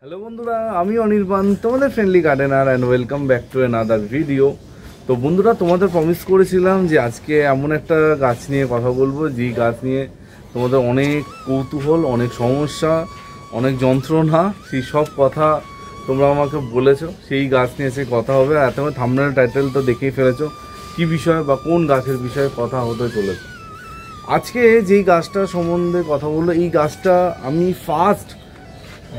Hello বন্ধুরা, আমি অনির্বাণ, তোমাদের friendly gardener and welcome back to another video. তো বন্ধুরা, তোমাদের প্রমিস করেছিলাম যে আজকে এমন একটা গাছ নিয়ে কথা বলবো যেই গাছ নিয়ে তোমাদের অনেক কৌতূহল, অনেক সমস্যা, অনেক যন্ত্রণা, সেই সব কথা তোমরা আমাকে বলেছো। সেই গাছ নিয়ে সে কথা হবে। আর তোমার থাম্বনেল টাইটেল তো দেখেই ফেলেছো কী বিষয় বা কোন গাছের বিষয়ে কথা হতে চলেছে। আজকে যেই গাছটা সম্বন্ধে কথা বললো, এই গাছটা আমি ফার্স্ট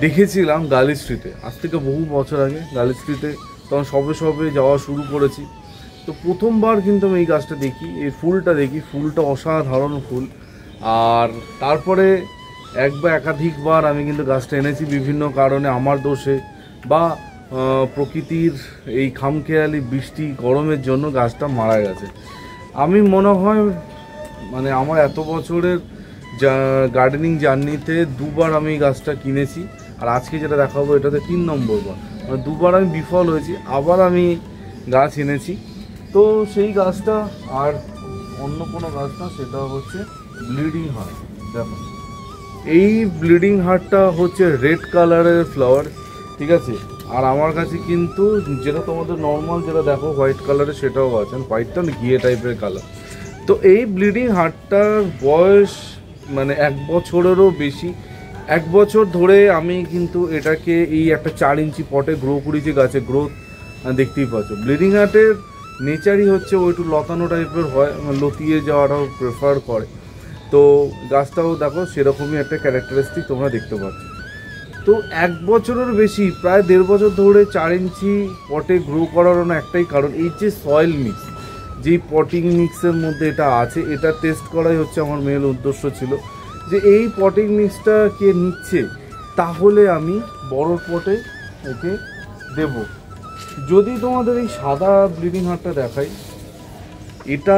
দেখেছিলাম গার্লি স্ট্রিটে, আজ থেকে বহু বছর আগে। গার্লি স্ট্রিটে তখন সবে যাওয়া শুরু করেছি। তো প্রথমবার কিন্তু আমি এই গাছটা দেখি, এই ফুলটা দেখি, ফুলটা অসাধারণ ফুল। আর তারপরে এক বা একাধিকবার আমি কিন্তু গাছটা এনেছি বিভিন্ন কারণে, আমার দোষে বা প্রকৃতির এই খামখেয়ালি বৃষ্টি গরমের জন্য গাছটা মারা গেছে। আমি মনে হয় মানে আমার এত বছরের গার্ডেনিং জার্নিতে দুবার আমি এই গাছটা কিনেছি। আর আজকে যেটা দেখাবো এটাতে 3 নম্বর বার, মানে দুবার আমি বিফল হয়েছি, আবার আমি গাছ এনেছি। তো সেই গাছটা আর অন্য কোনো গাছ না, সেটা হচ্ছে ব্লিডিং হার্ট। দেখো, এই ব্লিডিং হার্টটা হচ্ছে রেড কালারের ফ্লাওয়ার, ঠিক আছে। আর আমার কাছে কিন্তু যেটা তোমাদের নর্মাল যেটা দেখো হোয়াইট কালারের, সেটাও আছে। হোয়াইটটা ঘিয়ে টাইপের কালার। তো এই ব্লিডিং হার্টটার বয়স মানে 1 বছরেরও বেশি। 1 বছর ধরে আমি কিন্তু এটাকে এই একটা 4 ইঞ্চি পটে গ্রো করেছি। গাছে গ্রোথ দেখতেই পাচ্ছ। ব্লিডিং হার্টের নেচারই হচ্ছে ও একটু লতানো টাইপের হয়, লতিয়ে যাওয়াটাও প্রেফার করে। তো গাছটাও দেখো সেরকমই একটা ক্যারেক্টারিস্টিক তোমরা দেখতে পাচ্ছ। তো 1 বছরের বেশি, প্রায় 1.5 বছর ধরে 4 ইঞ্চি পটে গ্রো করার একটাই কারণ, এই যে সয়েল মিক্স, যেই পটিং মিক্সের মধ্যে এটা আছে, এটা টেস্ট করাই হচ্ছে আমার মেন উদ্দেশ্য ছিল। যে এই পটিং মিক্সটা কে নিচ্ছে, তাহলে আমি বড় পটে একে দেব। যদি তোমাদের এই সাদা ব্লিডিং হার্টটা দেখাই, এটা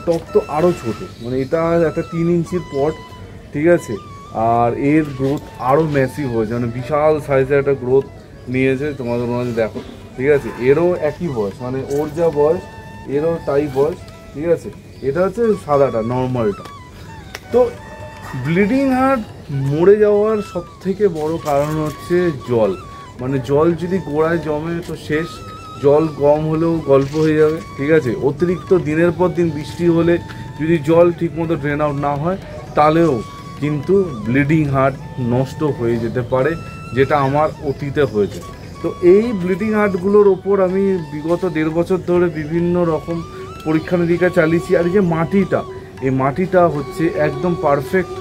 টপ তো আরও ছোটো, মানে এটা একটা 3 ইঞ্চির পট, ঠিক আছে। আর এর গ্রোথ আরও ম্যাসিভ হয়েছে, মানে বিশাল সাইজের একটা গ্রোথ নিয়েছে। তোমাদের মনে দেখো, ঠিক আছে। এরও একই বয়স, মানে ওর যা বয়স এরও তাই বয়স, ঠিক আছে। এটা হচ্ছে সাদাটা, নর্মালটা। তো ব্লিডিং হার্ট মরে যাওয়ার সবথেকে বড় কারণ হচ্ছে জল। মানে জল যদি গোড়ায় জমে তো শেষ। জল কম হলেও গল্প হয়ে যাবে, ঠিক আছে। অতিরিক্ত দিনের পর দিন বৃষ্টি হলে যদি জল ঠিকমতো ড্রেন আউট না হয়, তাহলেও কিন্তু ব্লিডিং হার্ট নষ্ট হয়ে যেতে পারে, যেটা আমার অতীতে হয়েছে। তো এই ব্লিডিং হার্টগুলোর ওপর আমি বিগত 1.5 বছর ধরে বিভিন্ন রকম পরীক্ষা নিরীক্ষা চালিয়েছি। আর এই যে মাটিটা, এই মাটিটা হচ্ছে একদম পারফেক্ট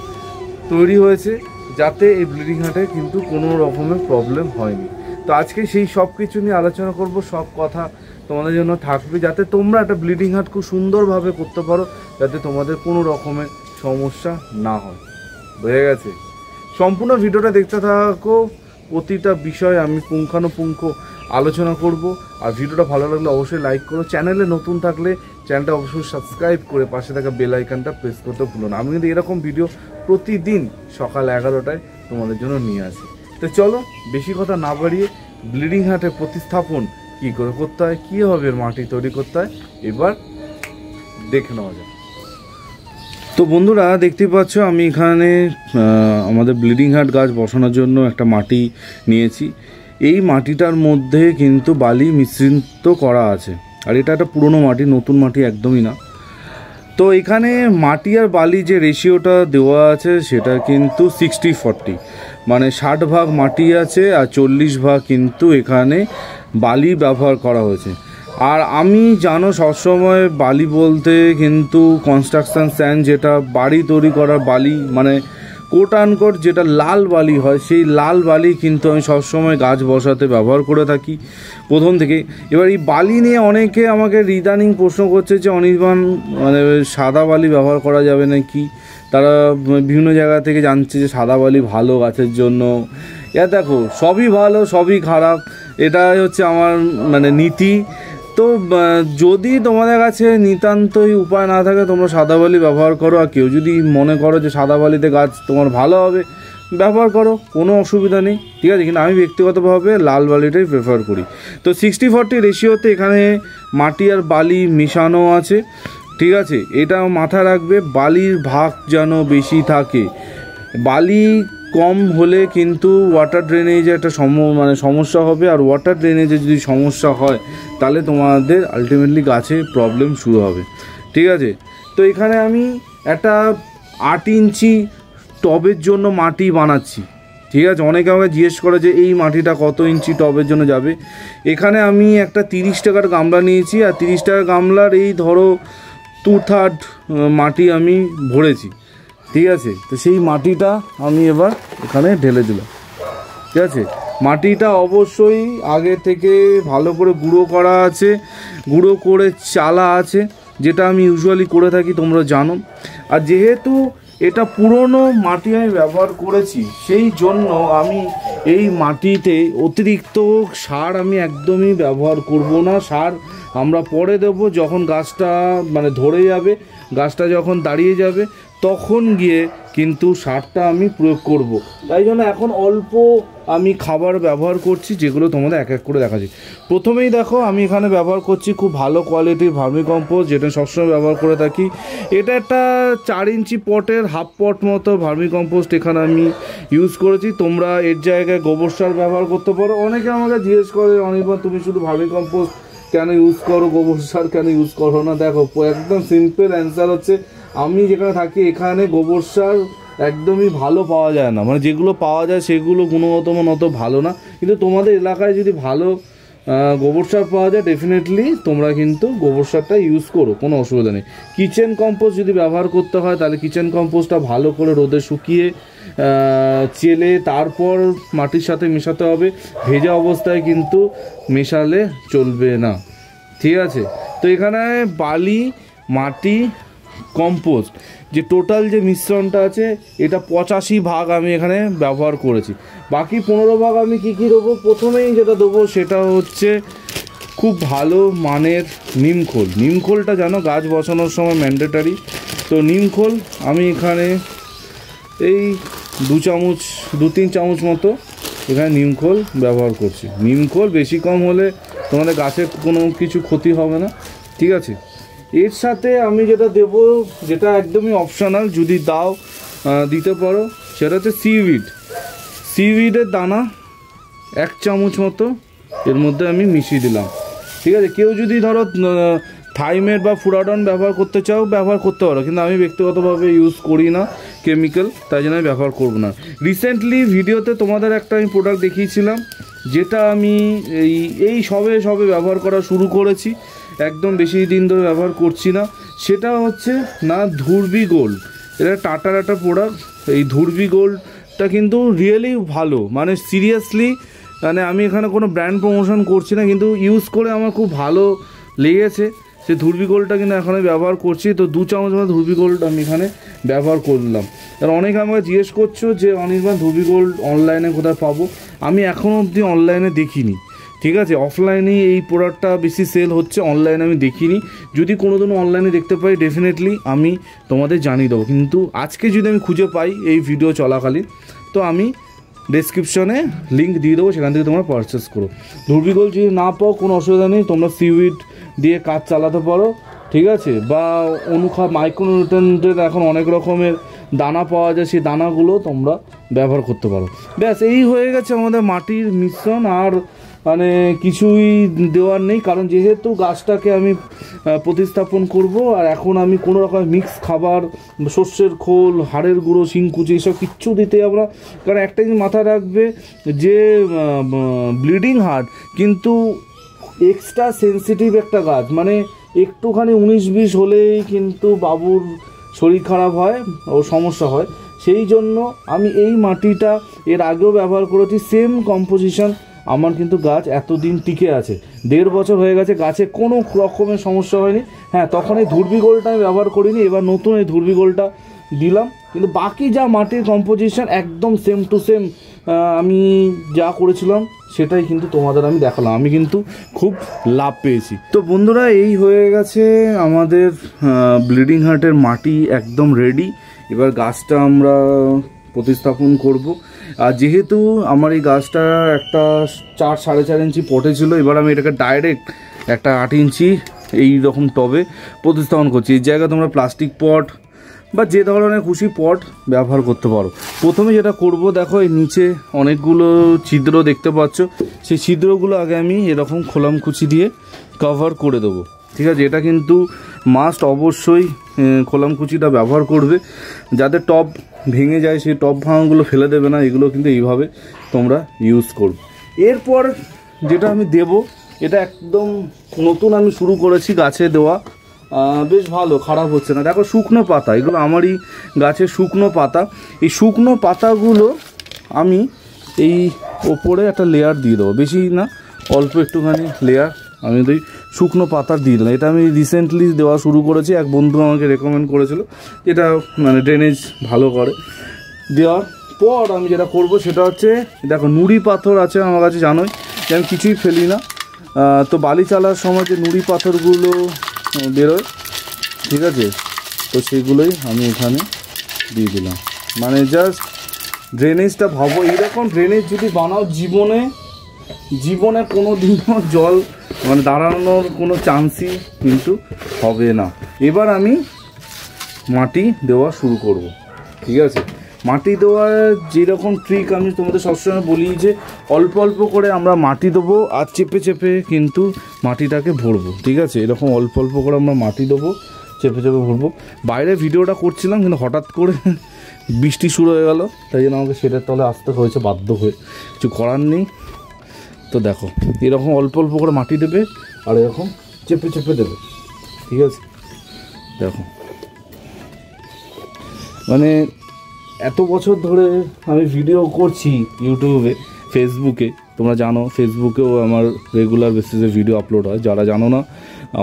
তৈরি হয়েছে, যাতে এই ব্লিডিং হার্টে কিন্তু কোনো রকমের প্রবলেম হয়নি। তো আজকে সেই সব কিছু নিয়ে আলোচনা করব, সব কথা তোমাদের জন্য থাকবে, যাতে তোমরা একটা ব্লিডিং হার্ট খুব সুন্দরভাবে করতে পারো, যাতে তোমাদের কোনো রকমের সমস্যা না হয়। বুঝে গেছে? সম্পূর্ণ ভিডিওটা দেখতে থাকো, প্রতিটা বিষয় আমি পুঙ্খানুপুঙ্খ আলোচনা করব। আর ভিডিওটা ভালো লাগলে অবশ্যই লাইক করো। চ্যানেলে নতুন থাকলে চ্যানেলটা অবশ্যই সাবস্ক্রাইব করে পাশে থাকা বেল আইকনটা প্রেস করতে ভুলো না। আমি কিন্তু এরকম ভিডিও প্রতিদিন সকাল 11টায় তোমাদের জন্য নিয়ে আসি। তো চলো বেশি কথা না বাড়িয়ে ব্লিডিং হার্টের প্রতিস্থাপন কী করে করতে হয়, কীভাবে মাটি তৈরি করতে হয়, এবার দেখে নেওয়া যায়। তো বন্ধুরা, দেখতেই পাচ্ছ আমি এখানে আমাদের ব্লিডিং হার্ট গাছ বসানোর জন্য একটা মাটি নিয়েছি। এই মাটিটার মধ্যে কিন্তু বালি মিশ্রিত করা আছে। আর এটা একটা পুরনো মাটি, নতুন মাটি একদমই না। তো এখানে মাটি আর বালি যে রেশিওটা দেওয়া আছে, সেটা কিন্তু 60-40, মানে 60 ভাগ মাটি আছে আর 40 ভাগ কিন্তু এখানে বালি ব্যবহার করা হয়েছে। আর আমি জানো সবসময় বালি বলতে কিন্তু কনস্ট্রাকশান স্যান্ড, যেটা বাড়ি তৈরি করার বালি, মানে কোট আনকোট যেটা লাল বালি হয়, সেই লাল বালি কিন্তু আমি সবসময় গাছ বসাতে ব্যবহার করে থাকি প্রথম থেকে। এবার এই বালি নিয়ে অনেকে আমাকে ইদানিং প্রশ্ন করছে যে অনির্বাণ, মানে সাদা বালি ব্যবহার করা যাবে না কি? তারা বিভিন্ন জায়গা থেকে জানছে যে সাদা বালি ভালো গাছের জন্য। দেখো, সবই ভালো সবই খারাপ, এটাই হচ্ছে আমার মানে নীতি। তো যদি তোমাদের কাছে নিতান্তই উপায় না থাকে, তোমরা সাদা বালি ব্যবহার করো। আর কেউ যদি মনে করো যে সাদা বালিতে গাছ তোমার ভালো হবে, ব্যবহার করো, কোনো অসুবিধা নেই, ঠিক আছে। কিন্তু আমি ব্যক্তিগতভাবে লাল বালিটাই প্রেফার করি। তো 60-40 রেশিওতে এখানে মাটি আর বালি মিশানো আছে, ঠিক আছে। এটা মাথায় রাখবে, বালির ভাগ যেন বেশি থাকে। বালি কম হলে কিন্তু ওয়াটার ড্রেনেজে একটা সমস্যা হবে, আর ওয়াটার ড্রেনেজে যদি সমস্যা হয় তাহলে তোমাদের আলটিমেটলি গাছে প্রবলেম শুরু হবে। ঠিক আছে, তো এখানে আমি একটা 8 ইঞ্চি টবের জন্য মাটি বানাচ্ছি। ঠিক আছে, অনেকে আমাকে জিজ্ঞেস করে যে এই মাটিটা কত ইঞ্চি টবের জন্য যাবে। এখানে আমি একটা 30 টাকার গামলা নিয়েছি, আর 30 টাকার গামলার এই ধরো 2/3 মাটি আমি ভরেছি। ঠিক আছে, তো সেই মাটিটা আমি এবার এখানে ঢেলে দিলাম। ঠিক আছে, মাটিটা অবশ্যই আগে থেকে ভালো করে গুঁড়ো করা আছে, গুঁড়ো করে চালা আছে, যেটা আমি ইউজুয়ালি করে থাকি, তোমরা জানো। আর যেহেতু এটা পুরনো মাটি আমি ব্যবহার করেছি, সেই জন্য আমি এই মাটিতে অতিরিক্ত সার আমি একদমই ব্যবহার করব না। সার আমরা পরে দেবো, যখন গাছটা ধরে যাবে, গাছটা যখন দাঁড়িয়ে যাবে, তখন গিয়ে কিন্তু সারটা আমি প্রয়োগ করব। তাই জন্য এখন অল্প আমি খাবার ব্যবহার করছি, যেগুলো তোমাদের এক এক করে দেখাচ্ছি। প্রথমেই দেখো, আমি এখানে ব্যবহার করছি খুব ভালো কোয়ালিটির ভার্মিকম্পোস্ট, যেটা সবসময় ব্যবহার করে থাকি। এটা একটা 4 ইঞ্চি পটের হাফ পট মতো ভার্মিকম্পোস্ট এখানে আমি ইউজ করেছি। তোমরা এর জায়গায় গোবর সার ব্যবহার করতে পারো। অনেকে আমাকে জিজ্ঞেস করে, অনির্বাণ তুমি শুধু ভার্মিকম্পোস্ট কেন ইউজ করো, গোবর সার কেন ইউজ করো না? দেখো, একদম সিম্পল অ্যান্সার হচ্ছে, আমি যেখানে থাকি এখানে গোবর সার একদমই ভালো পাওয়া যায় না। যেগুলো পাওয়া যায় সেগুলো গুণগত মান অত ভালো না। কিন্তু তোমাদের এলাকায় যদি ভালো গোবর সার পাওয়া যায়, ডেফিনেটলি তোমরা কিন্তু গোবর সারটা ইউজ করো, কোনো অসুবিধা নেই। কিচেন কম্পোস্ট যদি ব্যবহার করতে হয়, তাহলে কিচেন কম্পোস্টটা ভালো করে রোদে শুকিয়ে চেলে তারপর মাটির সাথে মেশাতে হবে। ভেজা অবস্থায় কিন্তু মেশালে চলবে না। ঠিক আছে, তো এখানে বালি, মাটি, কম্পোস্ট যে টোটাল যে মিশ্রণটা আছে, এটা 85 ভাগ আমি এখানে ব্যবহার করেছি। বাকি 15 ভাগ আমি কী দেবো, প্রথমেই যেটা দেবো সেটা হচ্ছে খুব ভালো মানের নিমখোল। নিমখোলটা জানো গাছ বসানোর সময় ম্যান্ডেটারি। তো নিমখোল আমি এখানে এই 2-3 চামচ মতো এখানে নিমখোল ব্যবহার করছি। নিমখোল বেশি কম হলে তোমাদের গাছের কোনো কিছু ক্ষতি হবে না। ঠিক আছে, এর সাথে আমি যেটা দেব, যেটা একদমই অপশনাল, যদি দাও দিতে পারো, সেটা হচ্ছে সিউইডের দানা 1 চামচ মতো এর মধ্যে আমি মিশিয়ে দিলাম। ঠিক আছে, কেউ যদি ধরো থাইমেট বা ফুরাডন ব্যবহার করতে চাও, ব্যবহার করতে পারো, কিন্তু আমি ব্যক্তিগতভাবে ইউজ করি না কেমিক্যাল, তাই জন্য আমি ব্যবহার করব না। রিসেন্টলি ভিডিওতে তোমাদের একটা আমি প্রোডাক্ট দেখিয়েছিলাম, যেটা আমি এই সবে ব্যবহার করা শুরু করেছি, একদম বেশি দিন ধরে ব্যবহার করছি না। সেটা হচ্ছে ধুরবি গোল্ড। এটা টাটার একটা প্রোডাক্ট। এই ধুরবি গোল্ডটা কিন্তু রিয়েলি ভালো, সিরিয়াসলি, আমি এখানে কোনো ব্র্যান্ড প্রমোশন করছি না, কিন্তু ইউজ করে আমার খুব ভালো লেগেছে। সেই ধুরবি গোল্ডটা কিন্তু এখন আমি ব্যবহার করছি। তো 2 চামচ মতো ধুরবি গোল্ড আমি এখানে ব্যবহার করলাম। আর অনেকে আমাকে জিজ্ঞেস করছো যে অনির্বাণ ধুরবি গোল্ড অনলাইনে কোথায় পাবো। আমি এখনও অবধি অনলাইনে দেখিনি। ঠিক আছে, অফলাইনেই এই প্রোডাক্টটা বেশি সেল হচ্ছে, অনলাইনে আমি দেখিনি। যদি কোনোদিনও অনলাইনে দেখতে পাই, ডেফিনেটলি আমি তোমাদের জানিয়ে দেবো। কিন্তু আজকে যদি আমি খুঁজে পাই এই ভিডিও চলাকালীন, তো আমি ডেসক্রিপশনে লিঙ্ক দিয়ে দেবো, সেখান থেকে তোমরা পারচেস করো। ধুরবি গোল্ড যদি না পাও, কোনো অসুবিধা নেই, তোমরা সিউইড দিয়ে কাজ চালাতে পারো। ঠিক আছে, বা মাইক্রোনিউট্রিয়েন্টের এখন অনেক রকমের দানা পাওয়া যায়, সেই দানাগুলো তোমরা ব্যবহার করতে পারো। ব্যাস, এই হয়ে গেছে আমাদের মাটির মিশ্রণ। আর কিছুই দেওয়ার নেই, কারণ যেহেতু গাছটাকে আমি প্রতিস্থাপন করব, আর এখন আমি কোনো রকম মিক্স খাবার, সর্ষের খোল, হাড়ের গুঁড়ো, শিংকুচি এসব কিচ্ছু দিতে যাব না। কারণ একটা জিনিস মাথায় রাখবে, যে ব্লিডিং হার্ট কিন্তু এক্সট্রা সেন্সিটিভ একটা গাছ। একটুখানি 19-20 হলেই কিন্তু বাবুর শরীর খারাপ হয়, ও সমস্যা হয়। সেই জন্য আমি এই মাটিটা এর আগেও ব্যবহার করেছি, সেম কম্পোজিশন। আমার কিন্তু গাছ এতদিন টিকে আছে, 1.5 বছর হয়ে গেছে, গাছে কোনো রকমের সমস্যা হয়নি। হ্যাঁ, তখন এই ধুরবি গোল্ডটা আমি ব্যবহার করিনি, এবার নতুন এই ধুরবি গোল্ডটা দিলাম। কিন্তু বাকি যা মাটির কম্পোজিশন একদম সেম টু সেম আমি যা করেছিলাম সেটাই কিন্তু তোমাদের আমি দেখালাম। আমি কিন্তু খুব লাভ পেয়েছি। তো বন্ধুরা, এই হয়ে গেছে আমাদের ব্লিডিং হার্টের মাটি একদম রেডি। এবার গাছটা আমরা প্রতিস্থাপন করব। আর যেহেতু আমার এই গাছটা একটা 4-4.5 ইঞ্চি পটে ছিল, এবার আমি এটাকে ডাইরেক্ট একটা 8 ইঞ্চি এই রকম টবে প্রতিস্থাপন করছি। এই জায়গায় তোমরা প্লাস্টিক পট, বা যে ধরনের খুশি পট ব্যবহার করতে পারো। প্রথমে যেটা করব, দেখো এই নিচে অনেকগুলো ছিদ্র দেখতে পাচ্ছ, সেই ছিদ্রগুলো আগে আমি এরকম খোলামকুচি দিয়ে কভার করে দেবো। ঠিক আছে, এটা কিন্তু মাস্ট অবশ্যই খোলামকুচিটা ব্যবহার করবে। যাদের টপ ভেঙে যায় সেই টপ ভাঙাগুলো ফেলে দেবে না, এগুলো কিন্তু এইভাবে তোমরা ইউজ করবে। এরপর যেটা আমি দেব, এটা একদম নতুন আমি শুরু করেছি গাছে দেওয়া, বেশ ভালো, খারাপ হচ্ছে না। দেখো শুকনো পাতা, এগুলো আমারই গাছের শুকনো পাতা। এই শুকনো পাতাগুলো আমি এই ওপরে একটা লেয়ার দিয়ে দেবো, বেশি না, অল্প একটুখানি লেয়ার আমি ওই শুকনো পাতার দিয়ে দিলাম। এটা আমি রিসেন্টলি দেওয়া শুরু করেছি, এক বন্ধু আমাকে রেকমেন্ড করেছিল, এটা মানে ড্রেনেজ ভালো করে। দেওয়ার পর আমি যেটা করব সেটা হচ্ছে, দেখো নুড়ি পাথর আছে আমার কাছে, জানোই যে আমি কিছুই ফেলি না। তো বালি চালার সময় যে নুড়ি পাথরগুলো বেরোয়, ঠিক আছে, তো সেগুলোই আমি এখানে দিয়ে দিলাম। মানে জাস্ট ড্রেনেজটা ভাবো, এইরকম ড্রেনেজ যদি বানাও, জীবনে কোনো দিনও জল মানে দাঁড়ানোর কোনো চান্সই কিন্তু হবে না। এবার আমি মাটি দেওয়া শুরু করব। ঠিক আছে, মাটি দেওয়ার যেরকম ট্রিক আমি তোমাদের সবসময় বলি যে অল্প অল্প করে আমরা মাটি দেবো আর চেপে চেপে কিন্তু মাটিটাকে ভরবো। ঠিক আছে, এরকম অল্প অল্প করে আমরা মাটি দেবো, চেপে চেপে ভরবো। বাইরে ভিডিওটা করছিলাম কিন্তু হঠাৎ করে বৃষ্টি শুরু হয়ে গেল, তাই জন্য আমাকে সেটার তলে আসতে হয়েছে বাধ্য হয়ে, কিছু করার নেই। তো দেখো এরকম অল্প অল্প করে মাটি দেবে আর এরকম চেপে চেপে দেবে। ঠিক আছে, দেখো মানে এত বছর ধরে আমি ভিডিও করছি ইউটিউবে, ফেসবুকে, তোমরা জানো ফেসবুকেও আমার রেগুলার বেসিসে ভিডিও আপলোড হয়। যারা জানো না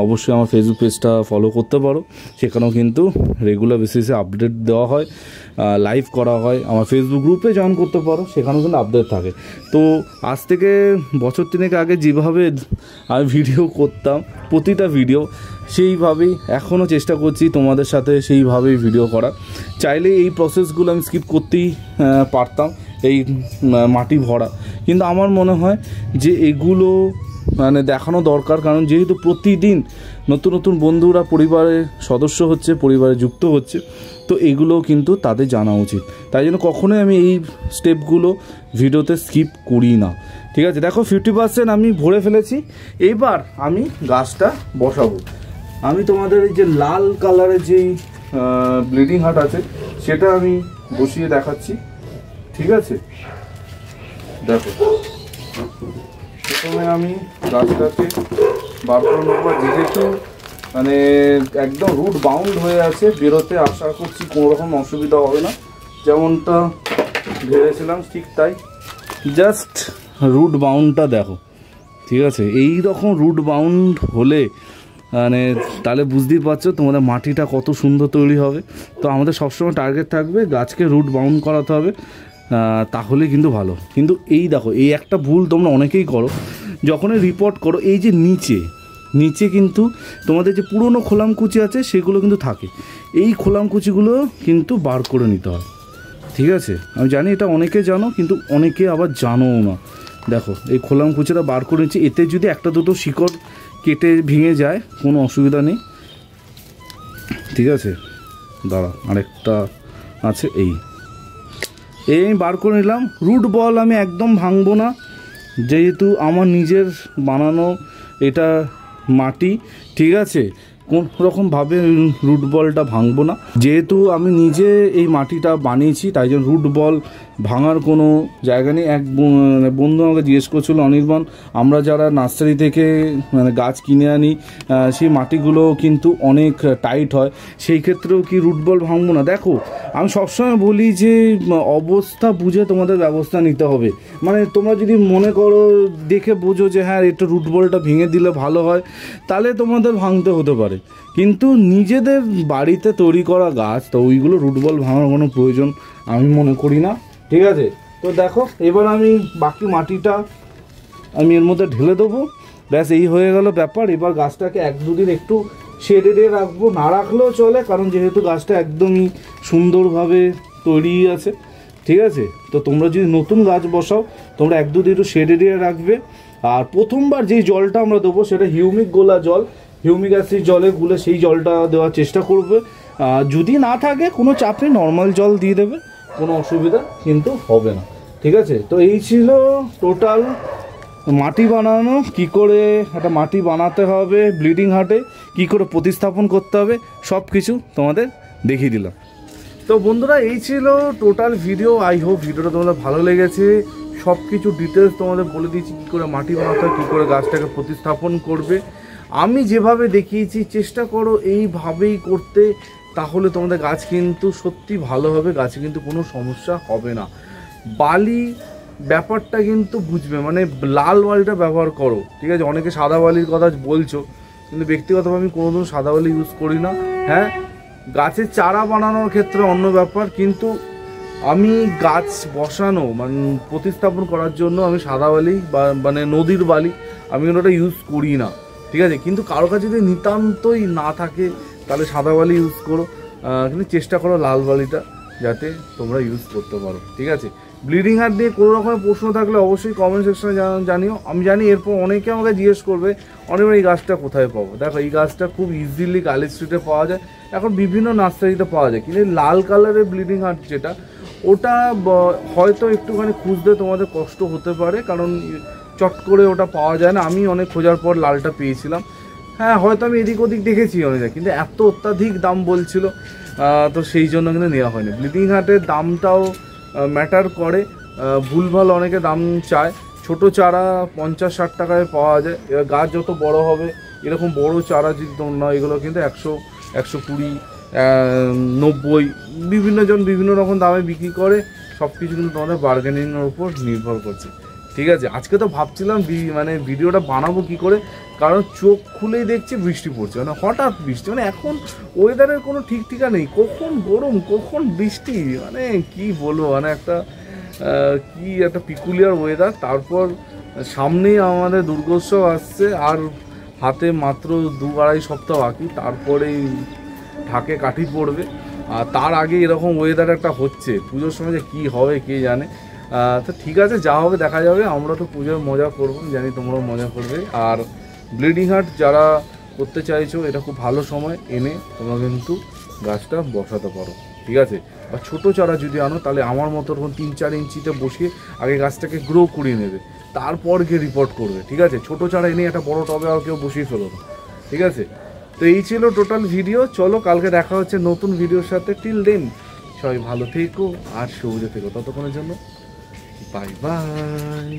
অবশ্যই আমার ফেসবুক পেজটা ফলো করতে পারো, সেখানেও কিন্তু রেগুলার বেসিসে আপডেট দেওয়া হয়, লাইভ করা হয়। আমার ফেসবুক গ্রুপে জয়েন করতে পারো, সেখানেও কিন্তু আপডেট থাকে। তো আজ থেকে বছর তিনেক আগে যেভাবে আমি ভিডিও করতাম প্রতিটা ভিডিও, সেইভাবেই এখনও চেষ্টা করছি তোমাদের সাথে সেইভাবেই ভিডিও করা। চাইলে এই প্রসেসগুলো আমি স্কিপ করতেই পারতাম, এই মাটি ভরা, কিন্তু আমার মনে হয় যে এগুলো মানে দেখানো দরকার। কারণ যেহেতু প্রতিদিন নতুন নতুন বন্ধুরা পরিবারের সদস্য হচ্ছে, পরিবারে যুক্ত হচ্ছে, তো এগুলো কিন্তু তাদের জানা উচিত। তাই জন্য কখনোই আমি এই স্টেপগুলো ভিডিওতে স্কিপ করি না। ঠিক আছে, দেখো 50% আমি ভরে ফেলেছি। এবার আমি গাছটা বসাবো। আমি তোমাদের এই যে লাল কালারের যেই ব্লিডিং হার্ট আছে সেটা আমি বসিয়ে দেখাচ্ছি। ঠিক আছে, দেখো প্রথমে আমি গাছটাকে বার করে নেবো, যেহেতু মানে একদম রুট বাউন্ড হয়ে আছে, বেরোতে আশা করছি কোনো রকম অসুবিধা হবে না, যেমনটা ভেবেছিলাম ঠিক তাই। জাস্ট রুট বাউন্ডটা দেখো। ঠিক আছে, এই রকম রুট বাউন্ড হলে মানে তাহলে বুঝতেই পারছো তোমাদের মাটিটা কত সুন্দর তৈরি হবে। তো আমাদের সবসময় টার্গেট থাকবে গাছকে রুট বাউন্ড করাতে হবে, তাহলে কিন্তু ভালো। কিন্তু এই দেখো, এই একটা ভুল তোমরা অনেকেই করো, যখনই রিপোর্ট করো এই যে নিচে কিন্তু তোমাদের যে পুরনো খোলামকুচি আছে সেগুলো কিন্তু থাকে, এই খোলামকুচিগুলো কিন্তু বার করে নিতে হয়। ঠিক আছে, আমি জানি এটা অনেকে জানো, কিন্তু অনেকে আবার জানোও না। দেখো এই খোলামকুচিটা বার করে নিচ্ছি, এতে যদি একটা দুটো শিকড় কেটে ভেঙে যায় কোনো অসুবিধা নেই। ঠিক আছে, দাঁড়া আরেকটা আছে, এই আমি বার করে নিলাম। রুট বল আমি একদম ভাঙবো না, যেহেতু আমার নিজের বানানো এটা মাটি। ঠিক আছে, কোন রকমভাবে রুট বলটা ভাঙবো না, যেহেতু আমি নিজে এই মাটিটা বানিয়েছি, তাই জন্য রুট বল ভাঙার কোনো জায়গা নেই। এক বন্ধু আমাকে জিজ্ঞেস করছিল, অনির্বাণ আমরা যারা নার্সারি থেকে মানে গাছ কিনে আনি সেই মাটিগুলো কিন্তু অনেক টাইট হয়, সেই ক্ষেত্রেও কি রুট বল ভাঙবো না? দেখো আমি সবসময় বলি যে অবস্থা বুঝে তোমাদের ব্যবস্থা নিতে হবে। মানে তোমরা যদি মনে করো দেখে বোঝো যে হ্যাঁ এটা রুট বলটা ভেঙে দিলে ভালো হয়, তাহলে তোমাদের ভাঙতে হতে পারে, কিন্তু নিজেদের বাড়িতে তৈরি করা গাছ তো ওইগুলো রুট বল ভাঙার কোনো প্রয়োজন আমি মনে করি না। ঠিক আছে, তো দেখো এবার আমি বাকি মাটিটা আমি এর মধ্যে ঢেলে দেবো, ব্যাস এই হয়ে গেল ব্যাপার। এবার গাছটাকে এক দুদিন একটু শেডে রাখবো, না রাখলেও চলে, কারণ যেহেতু গাছটা একদমই সুন্দরভাবে তৈরি আছে। ঠিক আছে, তো তোমরা যদি নতুন গাছ বসাও তোমরা এক দুদিন একটু শেডে রাখবে। আর প্রথমবার যেই জলটা আমরা দেবো সেটা হিউমিক গোলা জল, হিউমিক অ্যাসিড জলে গুলে সেই জলটা দেওয়ার চেষ্টা করবে। যদি না থাকে কোনো চাপ নেই, নর্মাল জল দিয়ে দেবে, কোনো অসুবিধা কিন্তু হবে না। ঠিক আছে, তো এই ছিল টোটাল মাটি বানানো, কি করে একটা মাটি বানাতে হবে ব্লিডিং হার্টে, কি করে প্রতিস্থাপন করতে হবে, সব কিছু তোমাদের দেখিয়ে দিলাম। তো বন্ধুরা এই ছিল টোটাল ভিডিও। আই হোপ ভিডিওটা তোমাদের ভালো লেগেছে। সব কিছু ডিটেলস তোমাদের বলে দিয়েছি, কী করে মাটি বানাতে হয়, কী করে গাছটাকে প্রতিস্থাপন করবে। আমি যেভাবে দেখিয়েছি চেষ্টা করো এইভাবেই করতে, তাহলে তোমাদের গাছ কিন্তু সত্যি ভালো হবে, গাছে কিন্তু কোনো সমস্যা হবে না। বালি ব্যাপারটা কিন্তু বুঝবে, মানে লাল বালিটা ব্যবহার করো। ঠিক আছে, অনেকে সাদা বালির কথা বলছো, কিন্তু ব্যক্তিগতভাবে আমি কোনোদিন সাদা বালি ইউজ করি না। হ্যাঁ, গাছের চারা বানানোর ক্ষেত্রে অন্য ব্যাপার, কিন্তু আমি গাছ বসানো মানে প্রতিস্থাপন করার জন্য আমি সাদা বালি বা মানে নদীর বালি আমি ওটা ইউজ করি না। ঠিক আছে, কিন্তু কারো কাছে যদি নিতান্তই না থাকে তাহলে সাদা বালি ইউজ করো, কিন্তু চেষ্টা করো লাল বালিটা যাতে তোমরা ইউজ করতে পারো। ঠিক আছে, ব্লিডিং হার্ট নিয়ে কোনো রকমের প্রশ্ন থাকলে অবশ্যই কমেন্ট সেকশনে জানিও। আমি জানি এরপর অনেকে আমাকে জিজ্ঞেস করবে অনেক এই গাছটা কোথায় পাবো। দেখো এই গাছটা খুব ইজিলি কালী স্ট্রিটে পাওয়া যায়, এখন বিভিন্ন নার্সারিতে পাওয়া যায়, কিন্তু লাল কালারের ব্লিডিং হার্ট যেটা, ওটা হয়তো একটুখানি খুঁজতে তোমাদের কষ্ট হতে পারে, কারণ চট করে ওটা পাওয়া যায় না। আমি অনেক খোঁজার পর লালটা পেয়েছিলাম। হ্যাঁ, হয়তো আমি এদিক ওদিক দেখেছি অনেক, কিন্তু এত অত্যাধিক দাম বলছিল, তো সেই জন্য কিন্তু নেওয়া হয়নি। ব্লিডিং হার্টের দামটাও ম্যাটার করে, ভুলভাল অনেকে দাম চায়। ছোট চারা 50-60 টাকায় পাওয়া যায়, এবার গাছ যত বড় হবে এরকম বড় চারা যদি তোমরা, এগুলো কিন্তু 100, 120, 90 বিভিন্ন জন বিভিন্ন রকম দামে বিক্রি করে। সব কিছু কিন্তু তোমাদের বার্গেনিংয়ের উপর নির্ভর করছে। ঠিক আছে, আজকে তো ভাবছিলাম মানে ভিডিওটা বানাবো কি করে, কারণ চোখ খুলেই দেখছি বৃষ্টি পড়ছে, মানে হঠাৎ বৃষ্টি, মানে এখন ওয়েদারের কোনো ঠিক ঠিকা নেই, কখন গরম কখন বৃষ্টি, মানে কি বলবো, মানে একটা পিকুলিয়ার ওয়েদার। তারপর সামনেই আমাদের দুর্গোৎসব আসছে, আর হাতে মাত্র 2-2.5 সপ্তাহ বাকি, তারপরেই ঢাকে কাঠি পড়বে। আর তার আগে এরকম ওয়েদার একটা হচ্ছে, পুজোর সময় যে কী হবে কে জানে। তো ঠিক আছে, যা হবে দেখা যাবে। আমরা তো পুজোর মজা করবো, জানি তোমরাও মজা করবে। আর ব্লিডিং হার্ট যারা করতে চাইছো, এটা খুব ভালো সময়, এনে তোমরা কিন্তু গাছটা বসাতে পারো। ঠিক আছে, বা ছোটো চারা যদি আনো তাহলে আমার মতো এরকম 3-4 ইঞ্চিতে বসিয়ে আগে গাছটাকে গ্রো করিয়ে নেবে, তারপর গিয়ে রিপোর্ট করবে। ঠিক আছে, ছোটো চারা এনে একটা বড় টবে আর কেউ বসিয়ে ফেলো না। ঠিক আছে, তো এই ছিল টোটাল ভিডিও। চলো কালকে দেখা হচ্ছে নতুন ভিডিওর সাথে। টিল দেন সবাই ভালো থেকো আর সবুজে থেকো, ততক্ষণের জন্য বাই বাই।